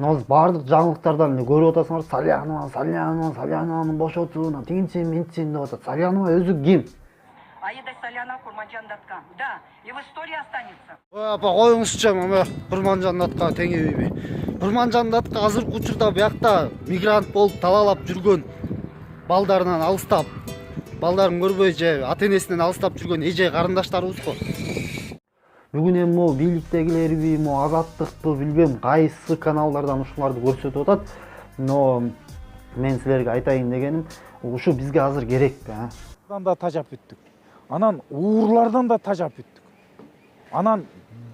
Азыр баардык жаңылыктардан эле көрүп атасыңар, Салянова бошотуна, тигинчи минчи деп атат. Салянова өзү ким? Аида Салянова Курманжан Даткан. Да, и в истории останется. Апа коюңузчу, мына Курманжан Датка тең эбиби. Курманжан Датка азыркы учурда биякта мигрант болуп талаалап жүргөн, балдарынан алыстап, балдарын көрбөй же ата-энесинен алыстап жүргөн эже карындаштарыбыз го. Бүгүн эми могу бийликтегилерби, могу Азаттыкпы, билбем кайсы каналдардан ушуларды көрсөтүп атат. Но мен силерге айтайын дегеним, ушу бизге азыр керекпи, да тажап бүттүк. Анан уурлардан да тажап бүттүк. Анан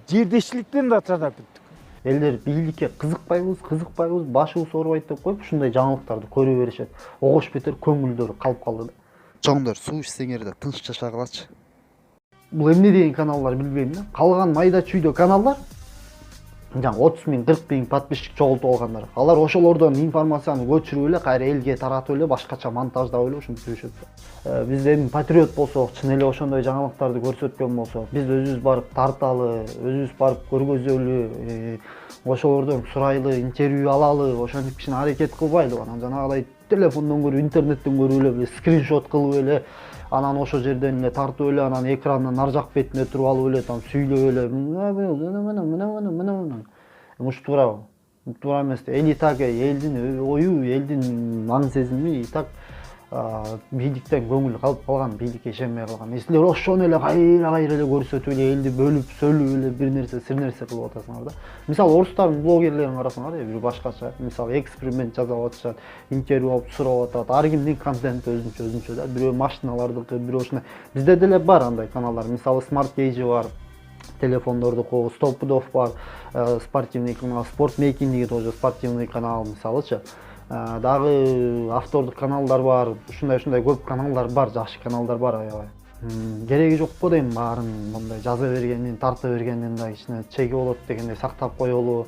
жердешчиликтен да тажап бүттүк. Элдер бийликке кызыкпайбыз, башыбыз оорубайт деп коюп, ушундай жаңылыктарды көрө беришет. Огош бетер көңүлдөрү калып калды. Чоңдор, суу ичсеңер да тынч жашагылачы. Бул эмне деген каналдар билбейм да. Калган майда чүйдө каналдар жаңы 30 000, 40 000 подписчик чогултуп алгандар. Алар ошолордон информацияны көчүрүп эле, кайра элге таратып эле, башкача монтаждап эле ушинтип жүрүшөт. Биз эми патриот болсок, чын эле ошондой жаңылыктарды көрсөткөн болсок, биз өзүбүз барып тарталы, өзүбүз барып көргөзөлү, ошолордон сурайлы, интервью алалы, ошентип кичине аракет кылбайлыбы? Анан жанагыдай телефондон көрүп, интернеттен көрүп эле, скриншот кылып эле, анан ошо жерден эле тартып эле, анан экрандын нар жак бетине туруп алып эле, там сүйлөп эле, мына. Ушу туурабы? Туура эмес. Эл и так элдин ою, элдин аң сезими и так бийликтен көңүл калып калган, бийликке ишенбей калган. Силер ошону эле кайра эле көрсөтүп эле, элди бөлүп, сөлүп эле бир нерсе, сир нерсе кылып атасыңар да. Мисалы, орустардын блогерлерин карасаңар, бир башкача, мисалы, эксперимент жасап атышат, интервью алып сурап атат. Ар кимдин контенти өзүнчө да. Бирөө машиналардыкы, бирөө ушундай. Бизде деле бар андай каналдар. Мисалы, Smart Cage бар, телефондордуку, Стопудов бар, спортивный канал, Спортмейкинг деген тоже спортивный канал, мисалычы. Дагы автордук каналдар бар, ушундай көп каналдар бар, жакшы каналдар бар, аябай. Кереги жок го дейм, баарын мындай жаза бергендин, тарта бергендин да кичине чеги болот дегендей сактап коелу.